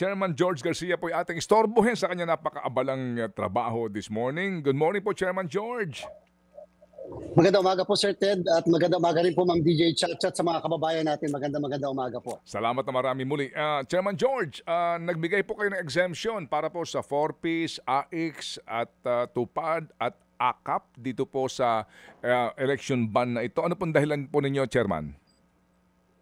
Chairman George Garcia po ay ating istorbohin sa kanya napakaabalang trabaho this morning. Good morning po, Chairman George. Magandang umaga po, Sir Ted, at magandang umaga rin po, Ma'am DJ Chat sa mga kababayan natin. Magandang umaga po. Salamat na marami muli. Chairman George, nagbigay po kayo ng exemption para po sa 4Ps, AIX at TUPAD at AKAP dito po sa election ban na ito. Ano pong dahilan po ninyo, Chairman?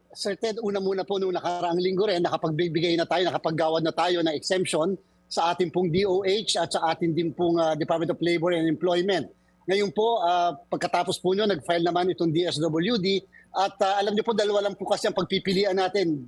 Sir Ted, una muna po noong nakaraang linggo rin, nakapagbibigay na tayo, nakapaggawad na tayo ng exemption sa ating pong DOH at sa ating din pong Department of Labor and Employment. Ngayon po, pagkatapos po nyo, nag-file naman itong DSWD at alam nyo po, dalawa lang po kasi ang pagpipilian natin.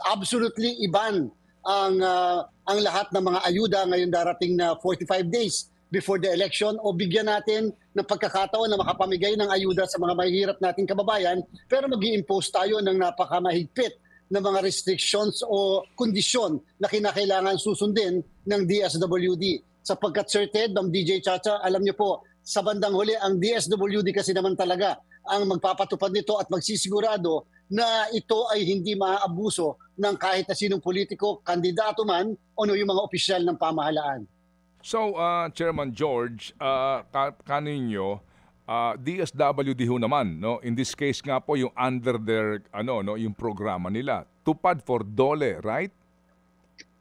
Absolutely iban ang lahat ng mga ayuda ngayon darating na 45 days before the election o bigyan natin ng pagkakataon na makapamigay ng ayuda sa mga mahihirap nating kababayan pero mag-i-impose tayo ng napakamahigpit na mga restrictions o kondisyon na kinakailangan susundin ng DSWD. Sapagkat Sir Ted, Ma'am DJ Chacha, alam niyo po, sa bandang huli, ang DSWD kasi naman talaga ang magpapatupad nito at magsisigurado na ito ay hindi maaabuso ng kahit na sinong politiko, kandidato man o yung mga opisyal ng pamahalaan. So, Chairman George, kaninyo, DSWD ho naman, no? In this case nga po yung under their yung programa nila. Tupad for DOLE, right?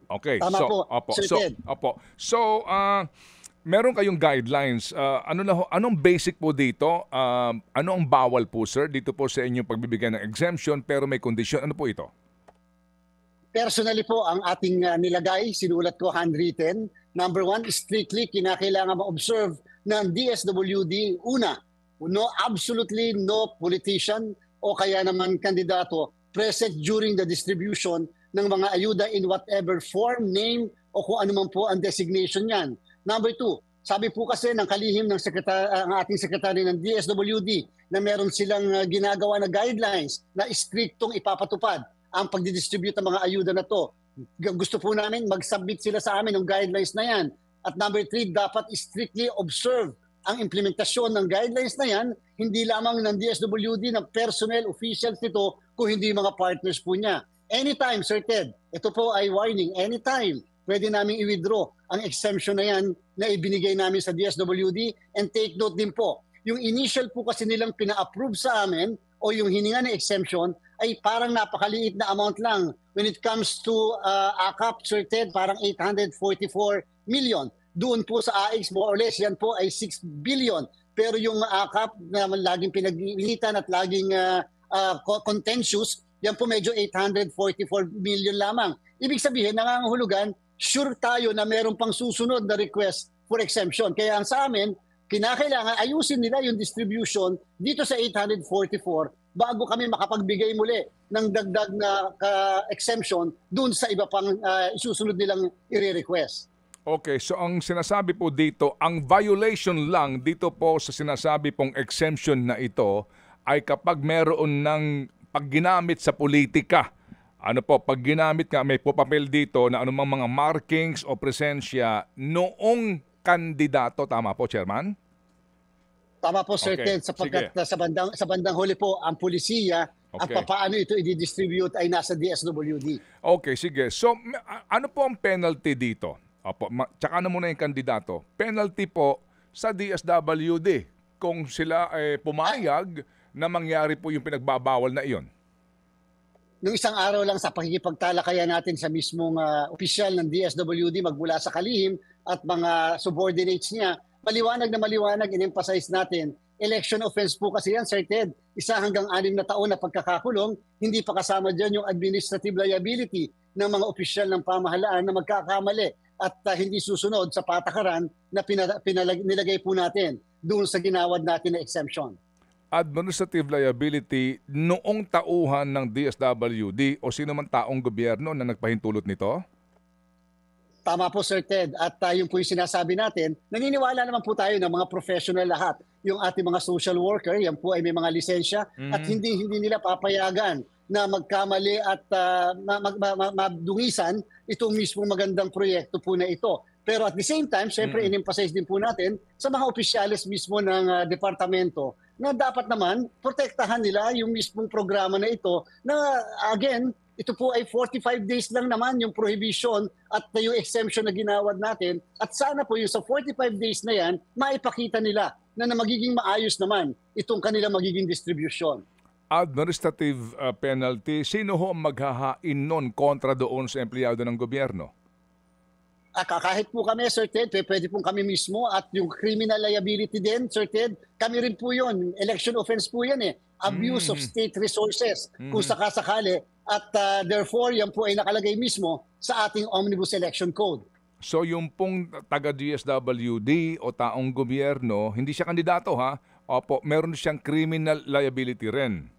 Okay. Tama so, po, Sir Ted. So, meron kayong guidelines. Anong basic po dito? Ano ang bawal po, sir, dito po sa inyong pagbibigay ng exemption pero may kondisyon? Ano po ito? Personally po, ang ating nilagay, sinulat ko handwritten. Number one, strictly kinakailangan ma-observe ng DSWD. Una, absolutely no politician o kaya naman kandidato present during the distribution ng mga ayuda in whatever form, name o kung ano man po ang designation niyan. Number two, sabi po kasi ng kalihim ng ang ating sekretary ng DSWD na meron silang ginagawa na guidelines na striktong ipapatupad ang pagdidistribute ng mga ayuda na to. Gusto po namin mag-submit sila sa amin ng guidelines na yan. At number three, dapat strictly observe ang implementasyon ng guidelines na yan, hindi lamang ng DSWD, ng personnel, officials nito, kung hindi mga partners po niya. Anytime, Sir Ted, ito po ay warning, anytime, pwede namin i-withdraw ang exemption na yan na ibinigay namin sa DSWD. And take note din po, yung initial po kasi nilang pina-approve sa amin o yung hininga na exemption ay parang napakaliit na amount lang. When it comes to AKAP, Sir Ted, parang 844 million. Doon po sa AIX, more or less, yan po ay 6 billion. Pero yung AKAP na laging pinag-initan at laging contentious, yan po medyo 844 million lamang. Ibig sabihin, nangangahulugan, sure tayo na meron pang susunod na request for exemption. Kaya ang sa amin, kinakailangan ayusin nila yung distribution dito sa 844 bago kami makapagbigay muli ng dagdag na exemption dun sa iba pang isusunod nilang i-request. Okay, so ang sinasabi po dito, ang violation lang dito po sa sinasabi pong exemption na ito ay kapag meron ng pagginamit sa politika. Ano po, pag ginamit nga, may papel dito na anumang mga markings o presensya noong kandidato. Tama po, Chairman? Tama po, Sir Ted, sapagkat sa bandang huli po, ang pulisiya at papaano ito i-distribute ay nasa DSWD. Okay, sige. So, ano po ang penalty dito? Opo, tsaka na muna yung kandidato. Penalty po sa DSWD kung sila pumayag na mangyari po yung pinagbabawal na iyon. Nung isang araw lang sa pakikipagtalakayan natin sa mismong opisyal ng DSWD magmula sa kalihim at mga subordinates niya, maliwanag na maliwanag, in-emphasize natin, election offense po kasi yan, Sir Ted. 1 hanggang 6 na taon na pagkakakulong, hindi pa kasama dyan yung administrative liability ng mga opisyal ng pamahalaan na magkakamali at hindi susunod sa patakaran na nilagay po natin doon sa ginawad natin na exemption. Administrative liability noong tauhan ng DSWD o sino man taong gobyerno na nagpahintulot nito? Tama po, Sir Ted. At yung po yung sinasabi natin, naniniwala naman po tayo ng mga professional lahat. Yung ating mga social worker, yan po ay may mga lisensya at hindi nila papayagan na magkamali at madungisan itong mismong magandang proyekto po na ito. Pero at the same time, siyempre in-emphasize din po natin sa mga opisyalis mismo ng departamento na dapat naman protektahan nila yung mismong programa na ito na again, Ito po ay 45 days lang naman yung prohibition at yung exemption na ginawad natin. At sana po yung sa 45 days na yan, maipakita nila na magiging maayos naman itong kanilang magiging distribution. Administrative penalty, sino ho ang maghahain nun kontra doon sa empleyado ng gobyerno? Kahit po kami, Sir Ted, pwede po kami mismo at yung criminal liability din, Sir Ted, kami rin po yun. Election offense po yan eh. Abuse of state resources kung sakasakali at therefore yan po ay nakalagay mismo sa ating Omnibus Election Code. So yung pong taga-DSWD o taong gobyerno, hindi siya kandidato ha? Opo, meron siyang criminal liability rin.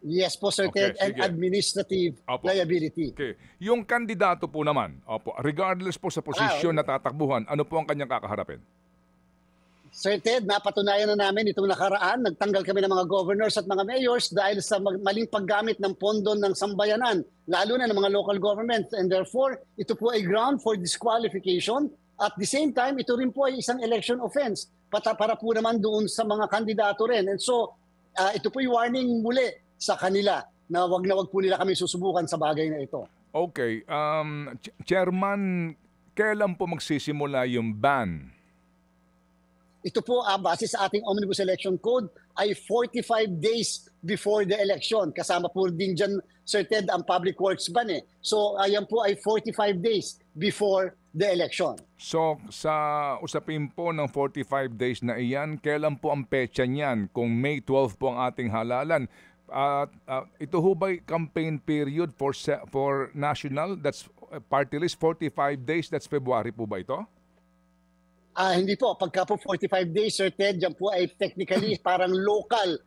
Yes po, Sir Okay, Ted, and sige. administrative Opo. liability. Okay. Yung kandidato po naman, opo, regardless po sa posisyon na tatakbuhan, ano po ang kanyang kakaharapin? Sir Ted, napatunayan na namin itong nakaraan. Nagtanggal kami ng mga governors at mga mayors dahil sa maling paggamit ng pondo ng sambayanan, lalo na ng mga local governments. And therefore, ito po ay ground for disqualification. At the same time, ito rin po ay isang election offense para po naman doon sa mga kandidato rin. And so, ito po yung warning muli sa kanila na wag po nila kami susubukan sa bagay na ito. Okay. Chairman, kailan po magsisimula yung ban? Ito po, base sa ating Omnibus Election Code, ay 45 days before the election. Kasama po din dyan, Sir Ted, ang public works ban eh. So, ayan po ay 45 days before the election. So, sa usapin po ng 45 days na iyan, kailan po ang petsa niyan? Kung May 12 po ang ating halalan, ito ho ba'y campaign period for national? That's party list, 45 days, that's February po ba ito? Hindi po. Pagka po 45 days, Sir Ted, dyan po ay technically parang local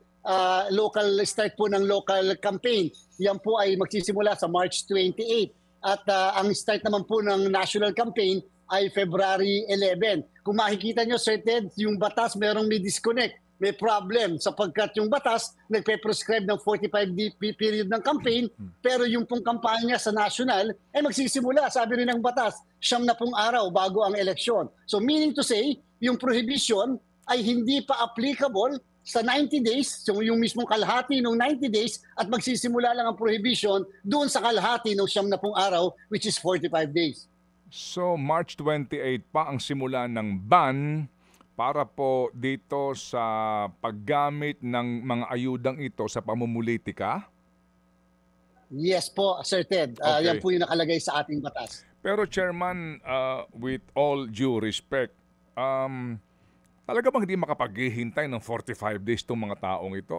start po ng local campaign. Yan po ay magsisimula sa March 28. At ang start naman po ng national campaign ay February 11. Kung makikita nyo, Sir Ted, yung batas merong may disconnect. May problem sapagkat yung batas nagpe-prescribe ng 45-day period ng campaign pero yung pong kampanya sa national ay magsisimula, sabi rin ng batas, 90 araw bago ang eleksyon. So meaning to say, yung prohibition ay hindi pa applicable sa 90 days, so yung mismong kalahati ng 90 days at magsisimula lang ang prohibition doon sa kalahati ng 90 araw which is 45 days. So March 28 pa ang simula ng ban para po dito sa paggamit ng mga ayudang ito sa pamumulitika? Yes po, Sir Ted. Okay. Yan po yung nakalagay sa ating batas. Pero Chairman, with all due respect, talaga bang hindi makapaghihintay ng 45 days itong mga taong ito?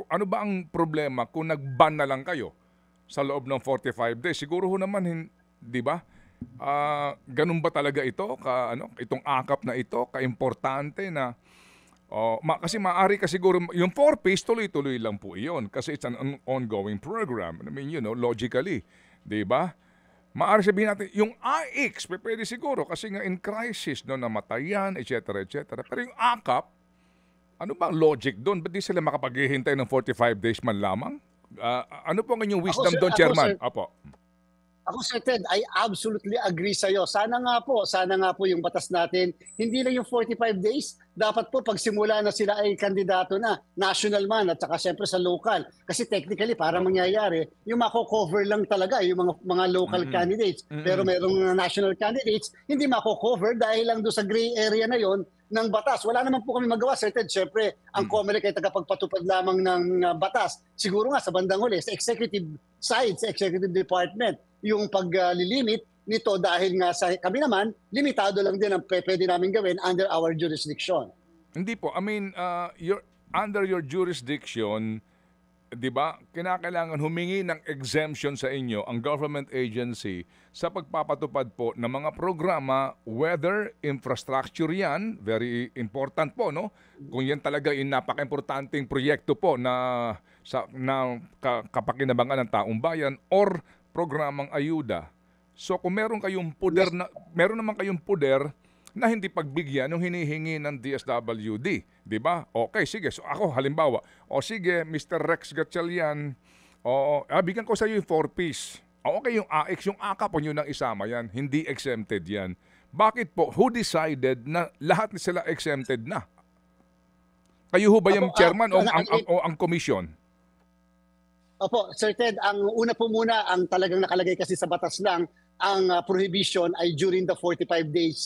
Ano ba ang problema kung nag-ban na lang kayo sa loob ng 45 days? Siguro ho naman, di ba? Ganun ba talaga ito? Itong akap na ito, kaimportante na kasi maaari ka siguro, yung 4Ps tuloy-tuloy lang po iyon kasi it's an ongoing program. I mean, logically, di ba? Maaari sabihin natin, yung AX, pwede siguro kasi nga in crisis, namatayan, etc. Pero yung akap, ano ba ang logic doon? Ba't di sila makapaghihintay ng 45 days man lamang? Ano po ang inyong wisdom doon, Chairman? Apo. Ako, Sir Ted, I absolutely agree sa'yo. Sana nga po yung batas natin, hindi lang yung 45 days, dapat po pagsimula na sila ay kandidato na, national man at saka siyempre sa local. Kasi technically, para mangyayari, yung mako-cover lang talaga yung mga local candidates. Pero merong national candidates, hindi mako-cover dahil lang doon sa gray area na yon ng batas. Wala naman po kami magawa, Sir Ted. Siyempre, ang COMELEC ay tagapagpatupad lamang ng batas. Siguro nga sa bandang huli, sa executive side, sa executive department, yung paglilimit nito dahil nga sa kami naman, limitado lang din ang pwede namin gawin under our jurisdiction. Hindi po. I mean, under your jurisdiction, di ba, kinakailangan humingi ng exemption sa inyo ang government agency sa pagpapatupad po ng mga programa, whether infrastructure yan, very important po, no? Kung yan talaga yung napaka-importanting proyekto po na kapakinabangan ng taong bayan or programang ayuda. So kung meron naman kayong puder na hindi pagbigyan yung hinihingi ng DSWD, di ba? Okay, sige. So ako halimbawa, sige, Mr. Rex Gatchalian, bigyan ko sa iyo yung 4Ps. Okay, yung AX, yung AKAP nyo nang isama yan, hindi exempted yan. Bakit po? Who decided na lahat sila exempted na? Kayo ho ba yung chairman o ang commission? Opo, Sir Ted, ang una po muna, ang talagang nakalagay kasi sa batas lang, ang prohibition ay during the 45-day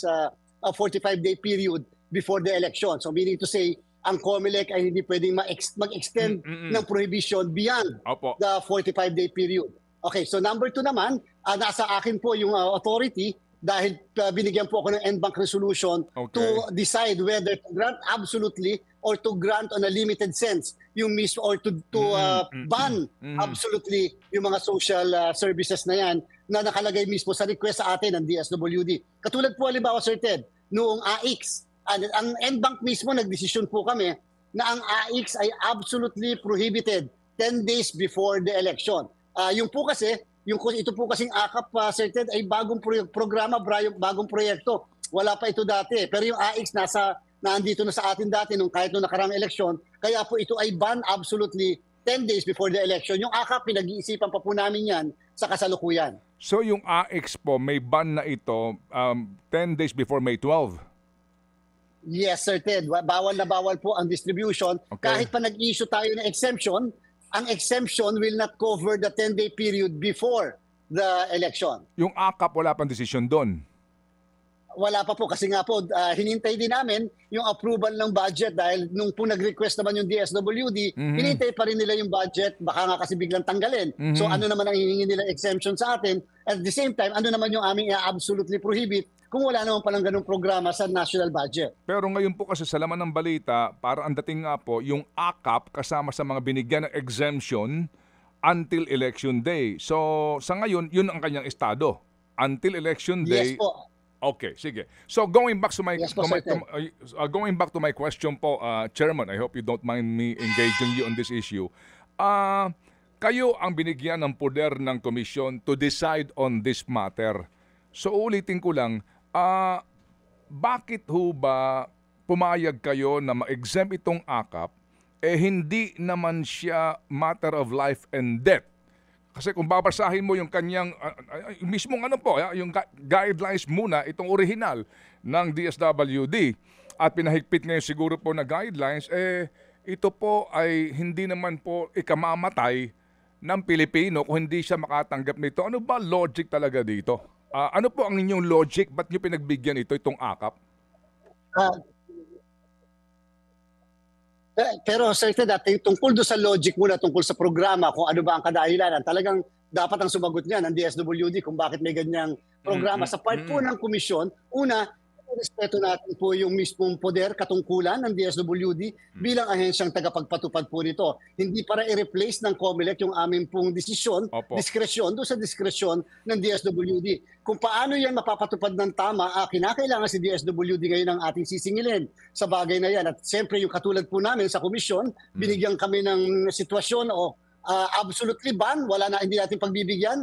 period before the election. So meaning to say, ang COMELEC ay hindi pwedeng mag-extend ng prohibition beyond Opo. the 45-day period. Okay, so number 2 naman, nasa akin po yung authority dahil binigyan po ako ng en banc resolution to decide whether to grant absolutely or to grant on a limited sense yung mismo or to ban absolutely yung mga social services na yan na nakalagay mismo sa request sa atin ng DSWD. Katulad po halimbawa, Sir Ted, noong AIX, ang en banc mismo nagdesisyon po kami na ang AIX ay absolutely prohibited 10 days before the election. Yung po kasi, ito po kasing AKAP, Sir Ted, ay bagong programa, bagong proyekto. Wala pa ito dati. Pero yung AIX nandito na sa atin dati kahit nung nakarang eleksyon. Kaya po ito ay ban absolutely 10 days before the election. Yung AKAP, pinag-iisipan pa po namin yan sa kasalukuyan. So yung AIX po, may ban na ito 10 days before May 12? Yes, Sir Ted. Bawal na bawal po ang distribution. Okay. Kahit pa nag-issue tayo ng exemption, ang exemption will not cover the 10-day period before the election. Yung AKAP, wala pang desisyon doon? Wala pa po kasi nga po, hinintay din namin yung approval ng budget dahil nung po nag-request naman yung DSWD, hinintay pa rin nila yung budget, baka nga kasi biglang tanggalin. So ano naman ang hihingi nila exemption sa atin? At the same time, ano naman yung aming absolutely prohibit kung wala naman palang ganung programa sa national budget. Pero ngayon po kasi sa laman ng balita, parang ang dating nga po, yung AKAP kasama sa mga binigyan ng exemption until election day. So sa ngayon, yun ang kanyang estado. Until election day. Yes po. Okay, sige. So going back to my Yes, po, going back to my question po, Chairman, I hope you don't mind me engaging you on this issue. Kayo ang binigyan ng poder ng komisyon to decide on this matter. So ulitin ko lang, bakit ho ba pumayag kayo na ma-exempt itong AKAP hindi naman siya matter of life and death? Kasi kung babasahin mo yung kanyang mismong yung guidelines muna, itong original ng DSWD at pinahigpit ngayon siguro po na guidelines, ito po ay hindi naman po ikamamatay ng Pilipino kung hindi siya makatanggap nito. Ano ba logic talaga dito? Ano po ang inyong logic? Ba't nyo pinagbigyan itong AKAP? Pero Sir Ted, tungkol doon sa logic muna, tungkol sa programa, kung ano ba ang kadahilanan, talagang dapat ang sumagot niya ng DSWD kung bakit may ganyang programa. Sa part po ng komisyon, una, respeto natin po yung mismong poder, katungkulan ng DSWD bilang ahensyang tagapagpatupad po nito. Hindi para i-replace ng COMELEC yung aming pong desisyon, diskresyon, doon sa diskresyon ng DSWD. Kung paano yan mapapatupad ng tama, kinakailangan si DSWD ngayon ang ating sisingilin sa bagay na yan. At siyempre yung katulad po namin sa komisyon, binigyan kami ng sitwasyon o absolutely ban, hindi natin pagbibigyan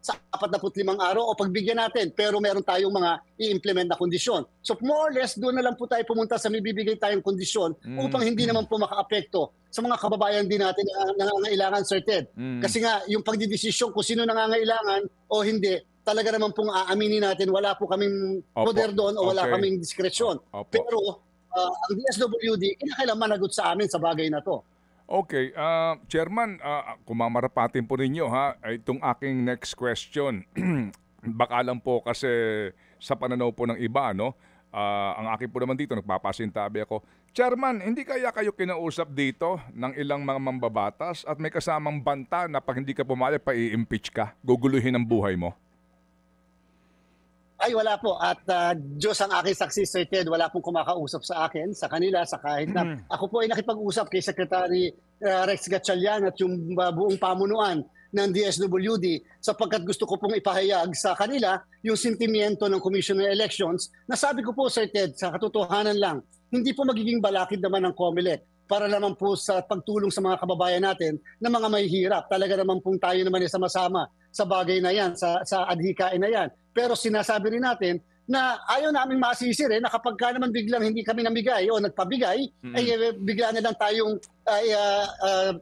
sa 45 araw o pagbigyan natin pero meron tayong mga i-implement na kondisyon. So more or less doon na lang po tayo pumunta sa may bibigay tayong kondisyon upang hindi naman po maka-apekto sa mga kababayan din natin na nangangailangan, Sir Ted. Kasi nga yung pagdidesisyon kung sino nangangailangan o hindi, talaga naman pong aaminin natin wala po kaming poder doon o wala kaming diskresyon. Pero ang DSWD, kinakailangan managot sa amin sa bagay na to. Okay, Chairman, kumamarapatin po ninyo itong aking next question. Baka lang po kasi sa pananaw po ng iba, no? Ang akin po naman dito, nagpapasintabi ako. Chairman, hindi kaya kayo kinausap dito ng ilang mga mambabatas at may kasamang banta na pag hindi ka pumayag, pa-i-impeach ka, guguluhin ang buhay mo? Ay, wala po. At Diyos ang aking saksi, Sir Ted, wala pong kumakausap sa akin, sa kanila, sa kahit na. Ako po ay nakipag-usap kay Secretary Rex Gatchalian at yung buong pamunuan ng DSWD sapagkat gusto ko pong ipahayag sa kanila yung sentimiento ng Commission on Elections na sabi ko po, Sir Ted, sa katotohanan lang, hindi po magiging balakid naman ng COMELEC para naman po sa pagtulong sa mga kababayan natin na mga may hirap. Talaga naman pong tayo naman ay sama-sama sa bagay na yan, sa adhikain na yan. Pero sinasabi rin natin na ayaw namin masisi rin na kapag ka naman biglang hindi kami namigay o nagpabigay, ay bigla na lang tayong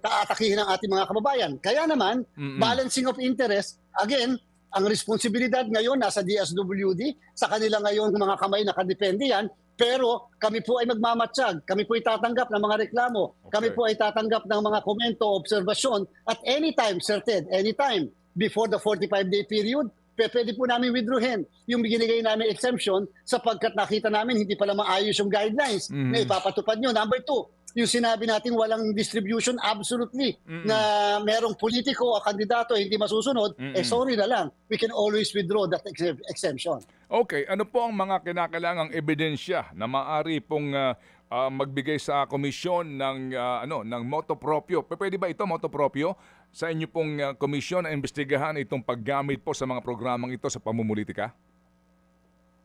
taatakihin ng ating mga kababayan. Kaya naman, balancing of interest, again, ang responsibilidad ngayon nasa DSWD, sa kanila ngayon mga kamay nakadepende yan, Pero kami po ay magmamatsyag, kami po ay tatanggap ng mga reklamo, kami po ay tatanggap ng mga komento, obserbasyon at anytime, Sir Ted, anytime before the 45-day period, pwede po namin withdrawin yung binigay namin exemption sapagkat nakita namin hindi pala maayos yung guidelines na ipapatupad nyo. Number 2, yung sinabi natin walang distribution, absolutely, na merong politiko o kandidato hindi masusunod, sorry na lang, we can always withdraw that exemption. Okay, ano po ang mga kinakailangang ebidensya na maaari pong magbigay sa komisyon ng motu proprio? Pwede ba ito motu proprio sa inyo pong komisyon na imbestigahan itong paggamit po sa mga programang ito sa pamumulitika?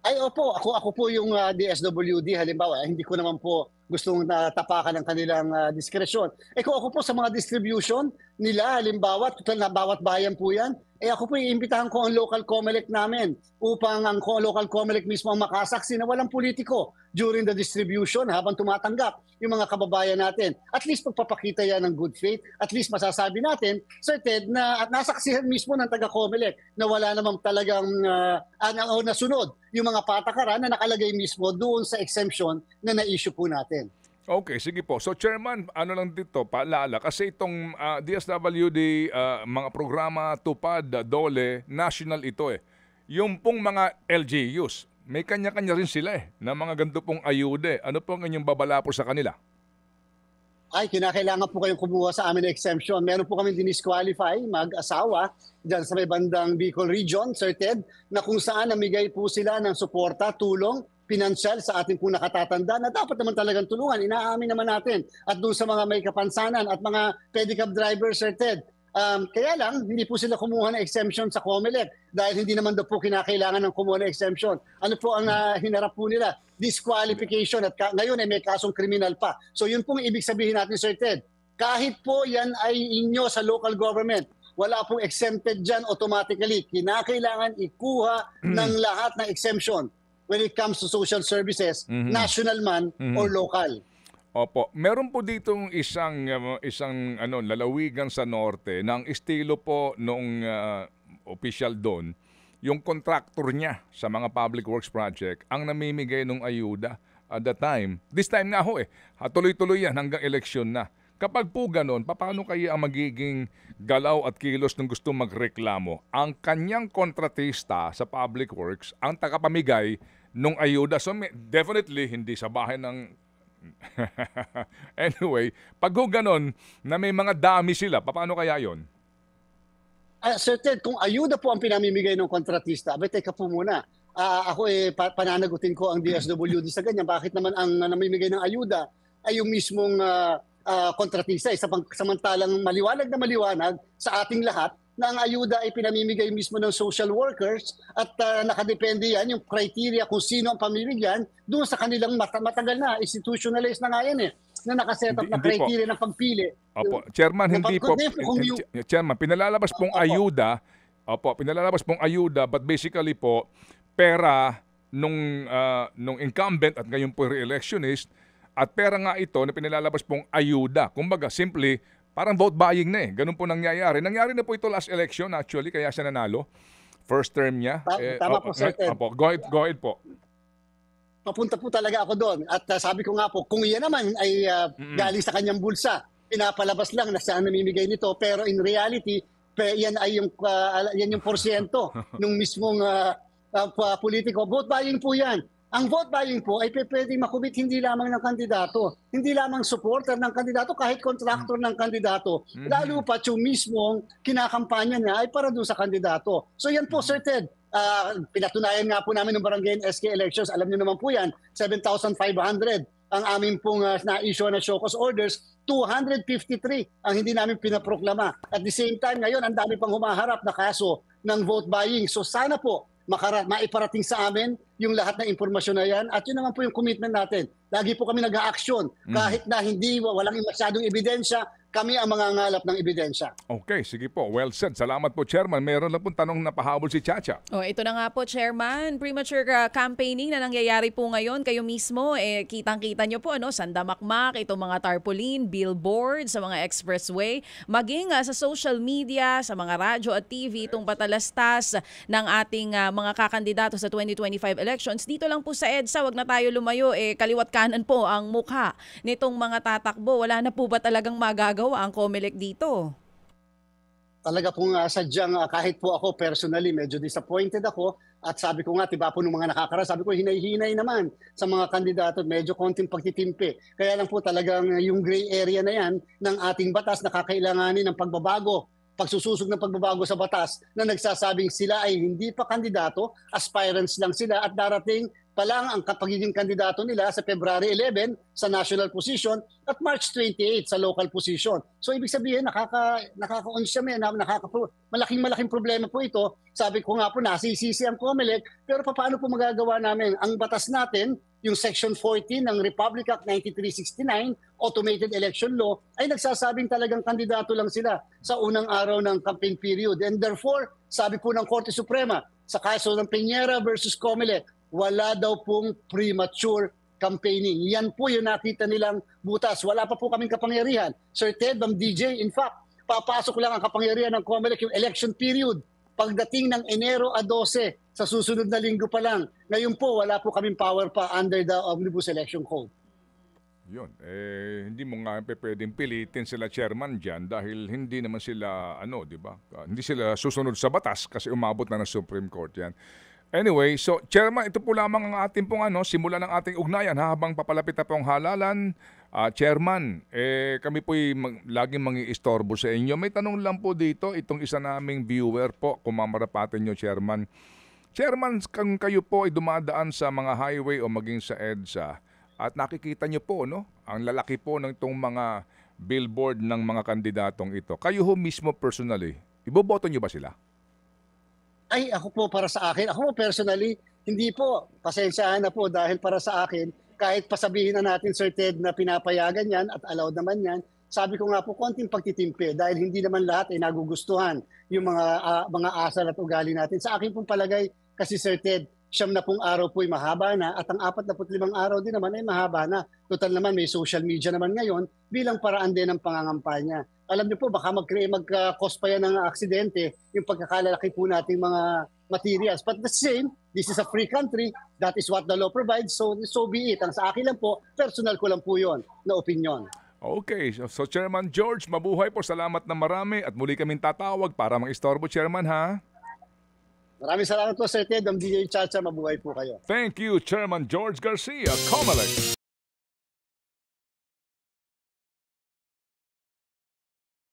Ay opo, ako po yung DSWD halimbawa, hindi ko naman po gustong tapakan ng kanilang diskresyon. Kung ako po sa mga distribution nila, halimbawa, total na bawat bayan po yan, ako po iimbitahan ko ang local COMELEC namin upang ang local COMELEC mismo ang makasaksi na walang politiko during the distribution habang tumatanggap yung mga kababayan natin. At least pagpapakita yan ng good faith, at least masasabi natin, Sir Ted, na at nasaksihan mismo ng taga-COMELEC na wala namang talagang nasunod yung mga patakaran na nakalagay mismo doon sa exemption na na-issue po natin. Okay, sige po. So Chairman, ano lang dito, paalala, kasi itong DSWD, mga programa, tupad, DOLE, national ito eh. Yung pong mga LGUs, may kanya-kanya rin sila na mga ganito pong ayude. Ano po ang inyong babala po sa kanila? Ay, kinakailangan po kayong kumuha sa amin ng exemption. Meron po kami dinisqualify, mag-asawa, dyan sa may bandang Bicol Region, Sir Ted, na kung saan namigay po sila ng suporta, tulong, pinansyal sa ating po nakatatanda na dapat naman talagang tulungan. Inaamin naman natin. At doon sa mga may kapansanan at mga pedicab drivers, Sir Ted, kaya lang, hindi po sila kumuha ng exemption sa COMELEC dahil hindi naman daw po kinakailangan ng kumuha ng exemption. Ano po ang hinarap po nila? Disqualification at ngayon ay may kasong kriminal pa. So yun pong ibig sabihin natin, Sir Ted. Kahit po yan ay inyo sa local government, wala pong exempted dyan automatically. Kinakailangan ikuha ng lahat ng exemption when it comes to social services, national man or local. Opo, meron po ditong isang lalawigan sa norte ng estilo po nung official doon, yung contractor niya sa mga public works project ang namimigay ng ayuda at the time. This time nga ho tuloy-tuloy yan hanggang eleksyon na. Kapag po ganon, paano kaya ang magiging galaw at kilos ng gusto magreklamo? Ang kanyang kontratista sa public works ang tagapamigay ng ayuda. So definitely hindi sa bahay ng anyway, pag ganon na may mga dami sila, paano kaya yon? Sir Ted, kung ayuda po ang pinamimigay ng kontratista, teka po muna. Ako pananagutin ko ang DSWD sa ganyan. Bakit naman ang namimigay ng ayuda ay yung mismong kontratista? Samantalang maliwanag na maliwanag sa ating lahat na ang ayuda ay pinamimigay mismo ng social workers at nakadepende yan, yung criteria kung sino ang pamimigyan, doon sa kanilang matagal na, institutionalized na nga yan na nakaset up na criteria ng pagpili. Opo, Chairman, hindi po. Chairman, pinalalabas pong ayuda, but basically po, pera nung incumbent at ngayon po re-electionist, at pera nga ito na pinalalabas pong ayuda. Kumbaga, simply, parang vote buying na Ganun po nangyayari. Nangyari na po ito last election actually, kaya siya nanalo. First term niya. Tama po, Sir Ted. Go ahead po. Papunta po talaga ako doon. At sabi ko nga po, kung yan naman ay galing sa kanyang bulsa, pinapalabas lang na saan namimigay nito. Pero in reality, yan ay yan yung porsyento ng mismong politiko. Vote buying po yan. Ang vote buying po ay pwedeng makumit hindi lamang ng kandidato, hindi lamang supporter ng kandidato, kahit contractor ng kandidato. Lalo pa yung mismong kinakampanya niya ay para doon sa kandidato. So yan po, Sir Ted, pinatunayan nga po namin ng Barangay SK elections, alam niyo naman po yan, 7,500 ang aming pong na-issue na show cause orders, 253 ang hindi namin pinaproklama. At the same time, ngayon, ang dami pang humaharap na kaso ng vote buying. So sana po, maiparating sa amin yung lahat ng impormasyon na yan at yun naman po yung commitment natin. Lagi po kami nag-a-action kahit na walang masyadong ebidensya, kami ang mangangalap ng ebidensya. Okay, sige po. Well said. Salamat po, Chairman. Meron lang pong tanong na pahabol si Chacha. Ito na nga po, Chairman. Premature campaigning na nangyayari po ngayon. Kayo mismo, kitang-kita nyo po, sandamakmak, itong mga tarpaulin, billboard sa mga expressway, maging sa social media, sa mga radyo at TV, itong patalastas ng ating mga kakandidato sa 2025 elections. Dito lang po sa EDSA, wag na tayo lumayo. Kaliwat kanan po ang mukha nitong mga tatakbo. Wala na po ba talagang magagawa ang COMELEC dito? Talaga pong sadyang kahit po ako personally medyo disappointed ako at sabi ko nga tiba po ng mga nakakara, sabi ko hinay-hinay naman sa mga kandidato, medyo konting pagtitimpi. Kaya lang po talagang yung gray area na yan ng ating batas nakakailanganin ng pagbabago, pagsususog ng pagbabago sa batas na nagsasabing sila ay hindi pa kandidato, aspirants lang sila at darating pa lang ang pagiging kandidato nila sa February 11 sa national position at March 28 sa local position. So ibig sabihin malaking problema po ito. Sabi ko nga po nasisisi ang COMELEC pero paano po magagawa namin ang batas natin, yung Section 14 ng Republic Act 9369, Automated Election Law, ay nagsasabing talagang kandidato lang sila sa unang araw ng campaign period. And therefore, sabi po ng Korte Suprema, sa kaso ng Piñera versus COMELEC, wala daw pong premature campaigning. Yan po yung nakita nilang butas. Wala pa po kaming kapangyarihan. Sir Ted, Ma'am DJ, in fact, papasok lang ang kapangyarihan ng COMELEC yung election period. Pagdating ng Enero 12, sa susunod na linggo pa lang. Ngayon po, wala po kaming power pa under the Omnibus Election Code. Yun, hindi mo nga pwedeng pilitin sila chairman dyan dahil hindi naman sila, di ba? Hindi sila susunod sa batas kasi umabot na ng Supreme Court yan. Anyway, so Chairman, ito po lamang ang ating pong simula ng ating ugnayan habang papalapit na pong halalan. Chairman, kami po'y laging mangi-istorbo sa inyo. May tanong lang po dito, itong isa naming viewer po, kung mamarapatin nyo, Chairman. Chairman, kung kayo po ay dumadaan sa mga highway o maging sa EDSA at nakikita nyo po, ang lalaki po ng itong mga billboard ng mga kandidatong ito, kayo ho mismo personally, iboboto nyo ba sila? Ay, ako po para sa akin, ako po personally, hindi po, pasensyahan na po dahil para sa akin, kahit pasabihin na natin Sir Ted na pinapayagan yan at allowed naman yan, sabi ko nga po konting pagtitimpi dahil hindi naman lahat ay nagugustuhan yung mga asal at ugali natin. Sa akin pong palagay, kasi Sir Ted, 90 araw po ay mahaba na at ang 45 araw din naman ay mahaba na. Total naman may social media naman ngayon bilang paraan din ng pangangampanya. Alam niyo po, baka mag-cause pa yan ng aksidente yung pagkakalalaki po nating mga materials. But the same, this is a free country, that is what the law provides, so be it. Ang sa akin lang po, personal ko lang po yon na opinion. Okay, so Chairman George, mabuhay po. Salamat na marami at muli kaming tatawag para mang-istorbo, Chairman, ha? Maraming salamat po, Sir Ted. Ang DJ Chacha, mabuhay po kayo. Thank you, Chairman George Garcia, COMELEC.